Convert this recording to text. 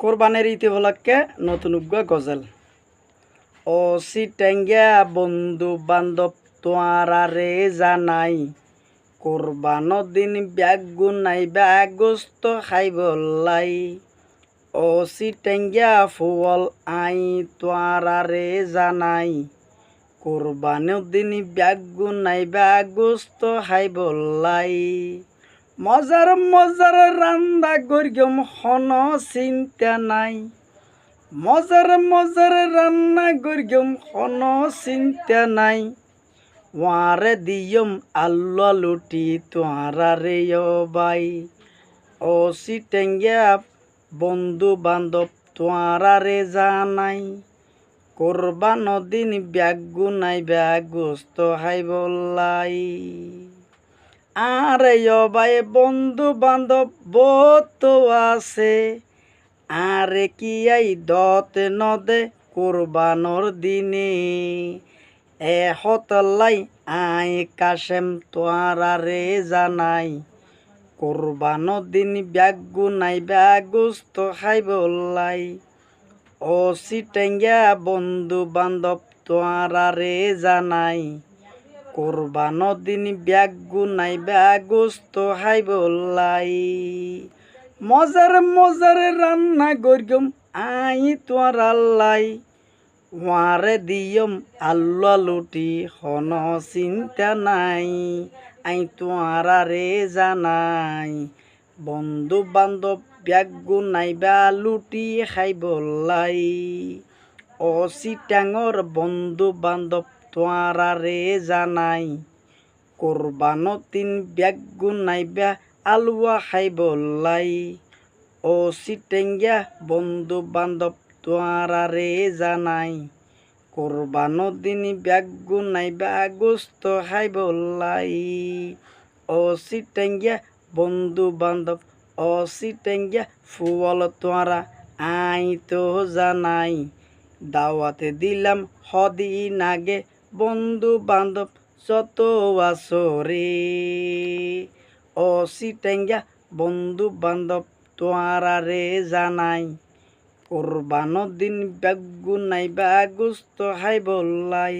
কোরবানের ঈদ উপলক্ষে নতুন গজল। ও সিটেঙ্গা বন্ধু বান্ধব তোয়ারা রে জানাই, কোরবান দিন ব্যাগু নাই ব্যাগস্ত খাইবলাই। ও সিটেঙ্গা ফুল আই তোয়ারা রে জানাই, কোরবান দিন ব্যাগু নাই ব্যাগস্ত খাইবলাই। মজার মজার রান্দা গরিয়ম হন চিন্তা নাই, মজার মজার রান্না গরিয়ম হন চিন্তা নাই। ওয়ারে দিয়ম আল্লা লুটি তোয়ারা রে বাই। ও সিটেঙ্গা বন্ধু বান্ধব তোয়ারা রে জানাই, কোরবান দিন ব্যাগু নাই ব্যাগস্ত হাইবলাই। আরে ভাই বন্ধু বান্ধব বহুত আছে, আরে কি আই দতে নদে কোরবানোর দিনে। এ হতলাই আই কাশেম তোয়ারা রে জানাই, কোরবান দিন ব্যাগু নাই ব্যাগুস্ত খাইবলাই। ও সিটেঙ্গা বন্ধু বান্ধব তোয়ারা রে জানাই, কোরবান দিন ব্যাগু নাই ব্যাগস্ত হাইবলাই। মজার মজার রান্না গরিয়ম আই তোয়ার আল্লাই, ওয়ারে দিয়ম আল্লা লুটি হন চিন্তা নাই। আই তোয়ারা রে জানাই, বন্ধু বান্ধব ব্যাগু নাই বা লুটি খাইবলাই। ও সিটাঙর বন্ধু বান্ধব তোয়ারা রে জানাই, কোরবান তিন ব্যাগু নাইবা আলুয়া খাইবলাই। ও সিটেঙ্গা বন্ধু বান্ধব তোয়ারা রে জানাই, কোরবান দিন ব্যাগু নাইবা গোস্ত খাইবলাই। ও সিটেঙ্গা বন্ধু বান্ধব, ও সিটেঙ্গা ফুল তোয়ারা আই তো জানাই, দাওয়াতে দিলাম হদিন আগে বন্ধু বান্ধব যত আসরে। ও সিটেঙ্গা বন্ধু বান্ধব তোয়ারা রে জানাই, কোরবান দিন ব্যাগু নাই ব্যাগুস্ত হাইবলাই।